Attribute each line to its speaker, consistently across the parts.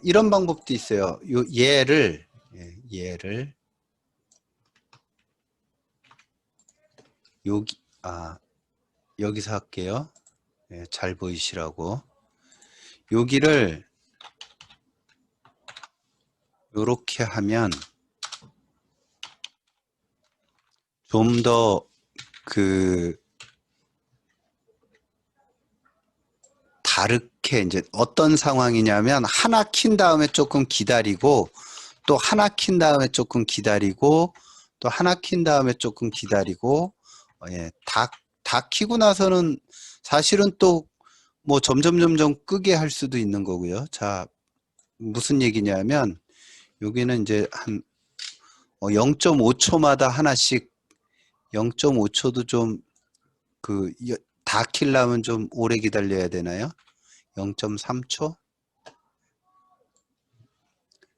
Speaker 1: 이런 방법도 있어요. 얘를 여기서 할게요. 잘 보이시라고. 여기를 요렇게 하면 좀 더 다르게 이제 어떤 상황이냐면 하나 킨 다음에 조금 기다리고 또 하나 킨 다음에 조금 기다리고 또 하나 킨 다음에 조금 기다리고 다 키고 나서는 사실은 또 뭐 점점 끄게 할 수도 있는 거고요. 자, 무슨 얘기냐면 여기는 이제 한 0.5초마다 하나씩 0.5초도 좀 다 키려면 좀 오래 기다려야 되나요? 0.3초?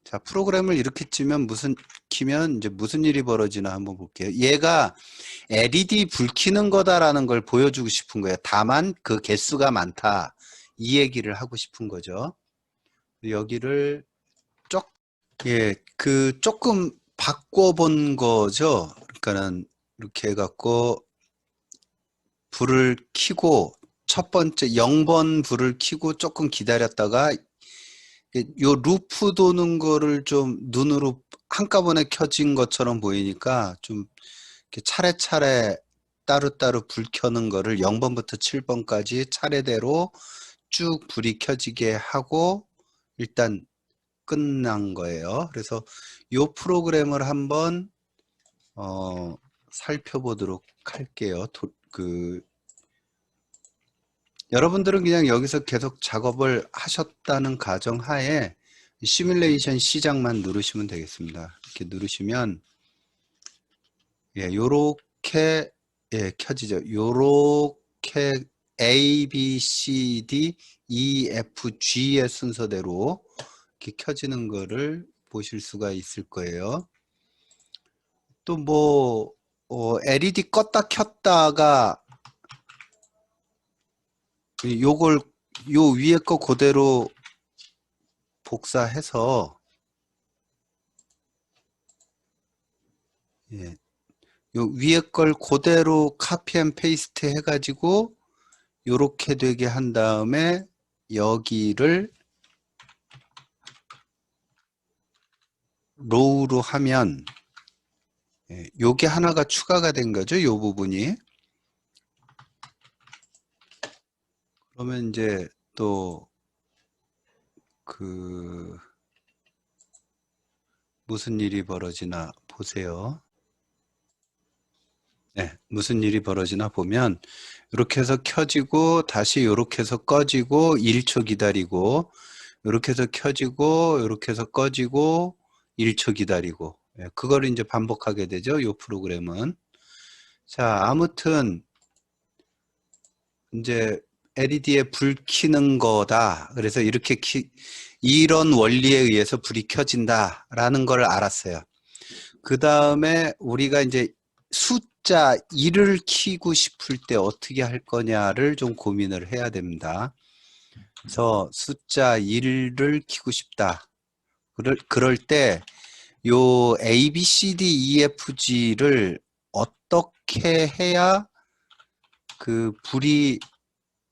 Speaker 1: 자, 프로그램을 이렇게 키면 이제 무슨 일이 벌어지나 한번 볼게요. 얘가 LED 불 켜는 거다라는 걸 보여주고 싶은 거예요. 다만 그 개수가 많다. 이 얘기를 하고 싶은 거죠. 여기를 조금 바꿔본 거죠. 그러니까는 이렇게 해갖고 불을 켜고 첫 번째 0번 불을 켜고 조금 기다렸다가 요 루프 도는 거를 좀 눈으로 한꺼번에 켜진 것처럼 보이니까 좀 이렇게 차례차례 따로따로 불 켜는 거를 0번부터 7번까지 차례대로 쭉 불이 켜지게 하고 일단 끝난 거예요. 그래서 요 프로그램을 한번 살펴보도록 할게요. 여러분들은 그냥 여기서 계속 작업을 하셨다는 가정하에 시뮬레이션 시작만 누르시면 되겠습니다. 이렇게 누르시면 요렇게 켜지죠. 요렇게 A, B, C, D, E, F, G의 순서대로 이렇게 켜지는 거를 보실 수가 있을 거예요. 또 뭐 LED 껐다 켰다가 요 위에 거 그대로 복사해서 요 위에 걸 그대로 카피 앤 페이스트 해가지고 요렇게 되게 한 다음에 여기를 로우로 하면 요게 하나가 추가가 된 거죠. 요 부분이. 그러면 이제 또 무슨 일이 벌어지나 보세요. 무슨 일이 벌어지나 보면 이렇게 해서 켜지고 다시 이렇게 해서 꺼지고 1초 기다리고 이렇게 해서 켜지고 이렇게 해서 꺼지고 1초 기다리고 그걸 이제 반복하게 되죠. 이 프로그램은. 자, 아무튼 이제 LED에 불 켜는 거다. 그래서 이렇게 이런 원리에 의해서 불이 켜진다라는 걸 알았어요. 그 다음에 우리가 이제 숫자 1을 키고 싶을 때 어떻게 할 거냐를 좀 고민을 해야 됩니다. 그래서 숫자 1을 키고 싶다. 그럴 때 요 A, B, C, D, E, F, G를 어떻게 해야 불이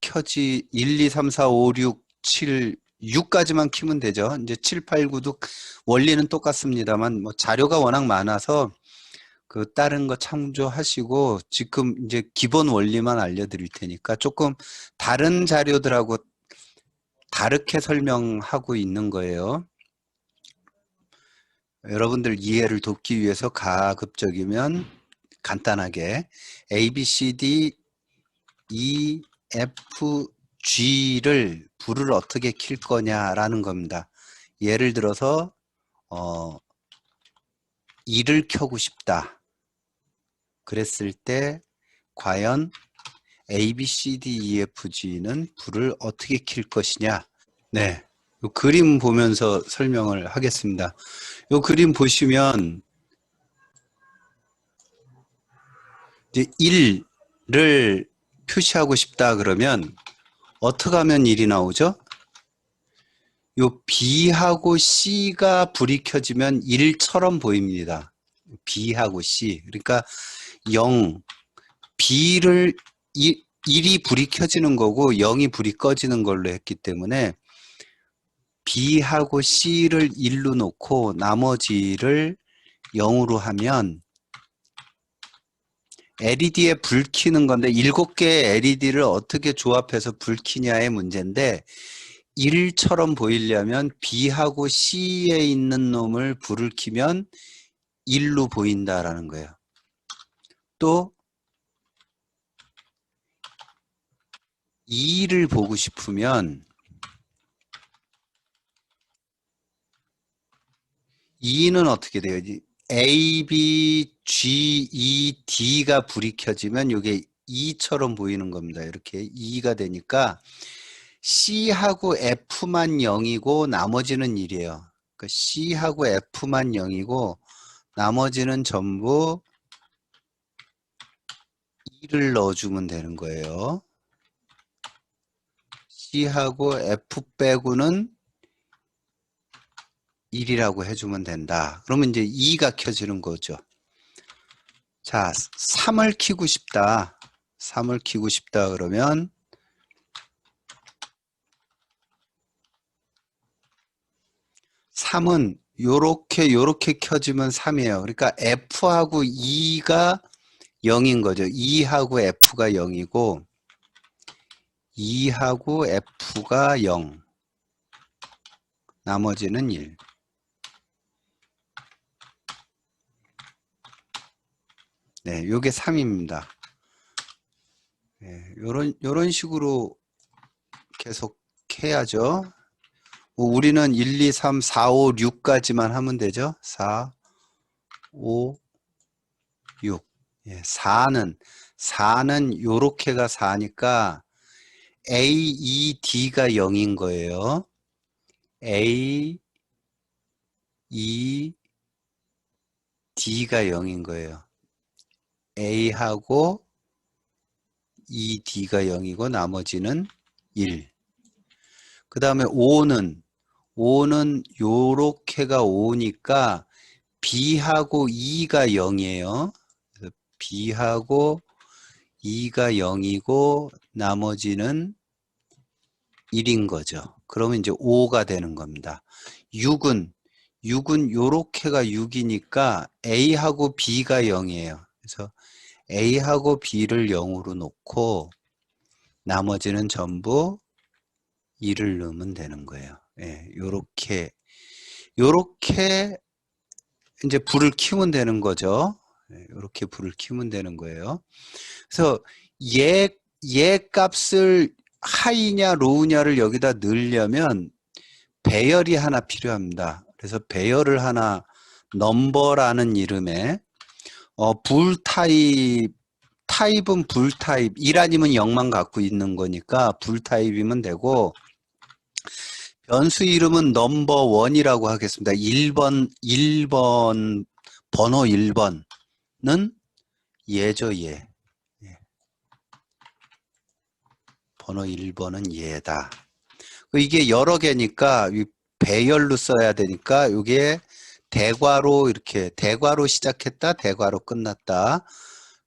Speaker 1: 켜지 1, 2, 3, 4, 5, 6, 7, 6까지만 키면 되죠. 이제 7, 8, 9도 원리는 똑같습니다만 뭐 자료가 워낙 많아서 다른 거 참조하시고 지금 이제 기본 원리만 알려드릴 테니까 조금 다른 자료들하고 다르게 설명하고 있는 거예요. 여러분들 이해를 돕기 위해서 가급적이면 간단하게 A, B, C, D, E, F, G를 불을 어떻게 킬 거냐라는 겁니다. 예를 들어서 2를 켜고 싶다. 그랬을 때 과연 A, B, C, D, E, F, G는 불을 어떻게 킬 것이냐. 네, 요 그림 보면서 설명을 하겠습니다. 요 그림 보시면 이제 1을 표시하고 싶다 그러면 어떻게 하면 1이 나오죠? 요 B하고 C가 불이 켜지면 1처럼 보입니다. B하고 C. 그러니까 0, B를 1이 불이 켜지는 거고 0이 불이 꺼지는 걸로 했기 때문에 B하고 C를 1로 놓고 나머지를 0으로 하면 LED에 불 켜는 건데 7개의 LED를 어떻게 조합해서 불 켜냐의 문제인데 1처럼 보이려면 B하고 C에 있는 놈을 불을 켜면 1로 보인다라는 거예요. 또 2를 보고 싶으면 2는 어떻게 돼요? A, B, G, E, D가 불이 켜지면 이게 2처럼 보이는 겁니다. 이렇게 2가 되니까 C하고 F만 0이고 나머지는 1이에요. 그러니까 C하고 F만 0이고 나머지는 전부 2를 넣어주면 되는 거예요. C하고 F 빼고는 1이라고 해주면 된다. 그러면 이제 2가 켜지는 거죠. 자, 3을 켜고 싶다. 3을 켜고 싶다 그러면 3은 요렇게 켜지면 3이에요. 그러니까 F하고 E가 0인 거죠. E하고 F가 0이고 E하고 F가 0. 나머지는 1. 네, 요게 3입니다. 네, 요런 식으로 계속 해야죠. 우리는 1, 2, 3, 4, 5, 6까지만 하면 되죠. 4, 5, 6. 예, 4는 요렇게가 4니까 A, E, D가 0인 거예요. A, E, D가 0인 거예요. A하고 E, D가 0이고 나머지는 1. 그 다음에 5는 요렇게가 5니까 B하고 E가 0이에요. B하고 E가 0이고 나머지는 1인 거죠. 그러면 이제 5가 되는 겁니다. 6은 요렇게가 6이니까 A하고 B가 0이에요. 그래서 A하고 B를 0으로 놓고 나머지는 전부 2를 넣으면 되는 거예요. 예, 요렇게 이제 불을 켜면 되는 거죠. 예, 요렇게 불을 켜면 되는 거예요. 그래서 얘 값을 하이냐 로우냐를 여기다 넣으려면 배열이 하나 필요합니다. 그래서 배열을 하나 넘버라는 이름의 불 타입은 불 타입 1 아니면 0만 갖고 있는 거니까 불 타입이면 되고 변수 이름은 넘버 1이라고 하겠습니다. 1번 번호 1번은 얘죠, 얘. 번호 1번은 얘다. 이게 여러 개니까 배열로 써야 되니까 이게 대괄호 이렇게 대괄호 시작했다 대괄호 끝났다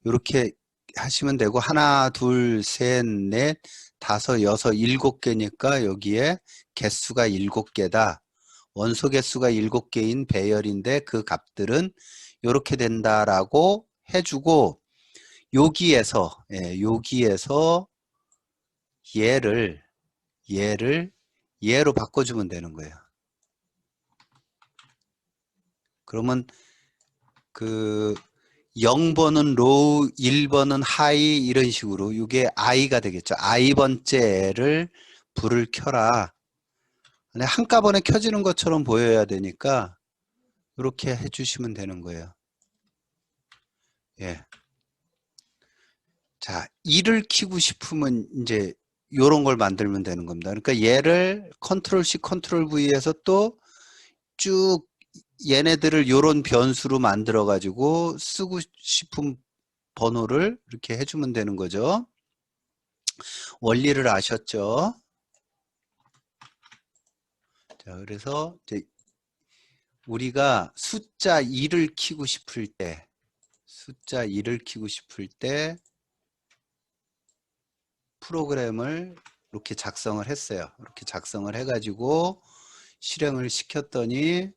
Speaker 1: 이렇게 하시면 되고 하나 둘 셋 넷 다섯 여섯 7개니까 여기에 개수가 7개다. 원소 개수가 7개인 배열인데 그 값들은 이렇게 된다라고 해주고 여기에서 얘를 얘로 바꿔주면 되는 거예요. 그러면 그 0번은 로우, 1번은 하이 이런 식으로 이게 i가 되겠죠. i번째를 불을 켜라. 한꺼번에 켜지는 것처럼 보여야 되니까 이렇게 해주시면 되는 거예요. 예. 자, 2를 키고 싶으면 이제 이런 걸 만들면 되는 겁니다. 그러니까 얘를 컨트롤 C, 컨트롤 V에서 또 쭉 얘네들을 이런 변수로 만들어 가지고 쓰고 싶은 번호를 이렇게 해주면 되는 거죠. 원리를 아셨죠? 자, 그래서 이제 우리가 숫자 2를 키고 싶을 때, 프로그램을 이렇게 작성을 했어요. 이렇게 작성을 해가지고 실행을 시켰더니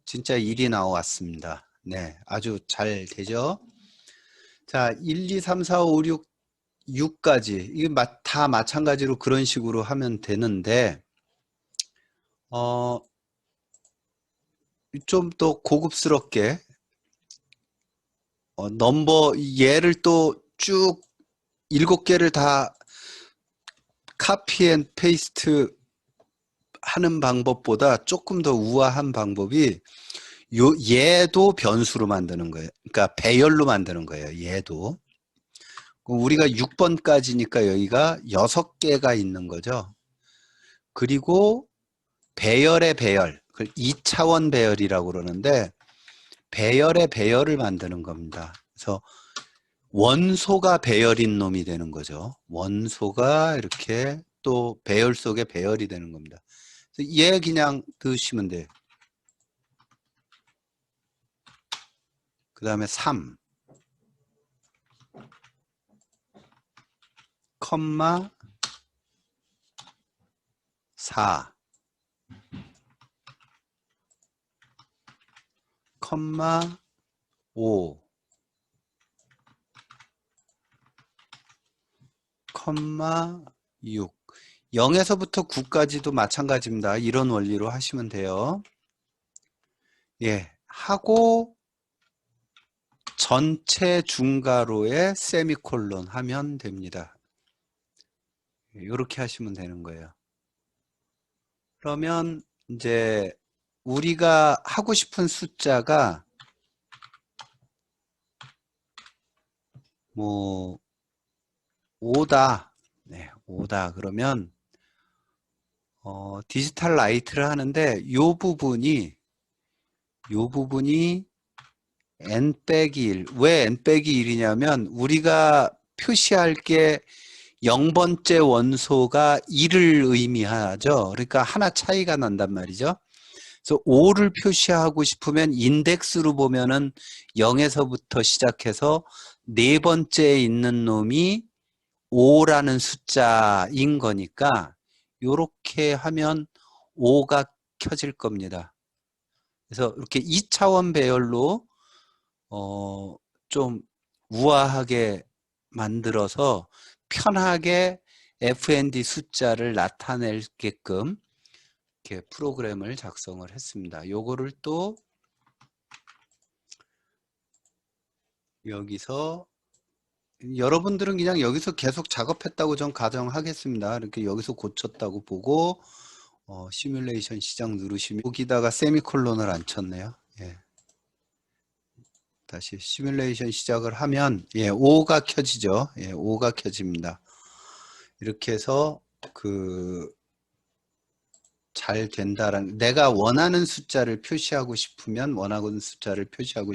Speaker 1: 진짜 1이 나왔습니다. 네, 아주 잘 되죠. 자, 1, 2, 3, 4, 5, 6, 6까지 이게 다 마찬가지로 그런 식으로 하면 되는데 좀 더 고급스럽게 넘버 얘를 또 쭉 7개를 다 카피 앤 페이스트 하는 방법보다 조금 더 우아한 방법이 얘도 변수로 만드는 거예요. 그러니까 배열로 만드는 거예요. 얘도. 우리가 6번까지니까 여기가 6개가 있는 거죠. 그리고 배열의 배열, 그걸 2차원 배열이라고 그러는데 배열의 배열을 만드는 겁니다. 그래서 원소가 배열인 놈이 되는 거죠. 원소가 이렇게 또 배열 속에 배열이 되는 겁니다. 얘 그냥 넣으시면 돼요. 그 다음에 3, 컴마 4, 컴마 5, 컴마 6. 0에서부터 9까지도 마찬가지입니다. 이런 원리로 하시면 돼요. 예, 하고 전체 중괄호에 세미콜론 하면 됩니다. 이렇게 하시면 되는 거예요. 그러면 이제 우리가 하고 싶은 숫자가 뭐 5다. 네, 5다. 그러면 디지털 라이트를 하는데 요 부분이 n-1. 왜 n-1이냐면 우리가 표시할 게 0번째 원소가 1을 의미하죠. 그러니까 하나 차이가 난단 말이죠. 그래서 5를 표시하고 싶으면 인덱스로 보면은 0에서부터 시작해서 네 번째에 있는 놈이 5라는 숫자인 거니까 이렇게 하면 5가 켜질 겁니다. 그래서 이렇게 2차원 배열로 좀 우아하게 만들어서 편하게 FND 숫자를 나타내게끔 이렇게 프로그램을 작성을 했습니다. 요거를 또 여기서 여러분들은 그냥 여기서 계속 작업했다고 전 가정하겠습니다. 이렇게 여기서 고쳤다고 보고 시뮬레이션 시작 누르시면 여기다가 세미콜론을 안 쳤네요. 예. 다시 시뮬레이션 시작을 하면 5가 켜지죠. 5가 켜집니다. 이렇게 해서 잘 된다라는 내가 원하는 숫자를 표시하고 싶으면 원하는 숫자를 표시하고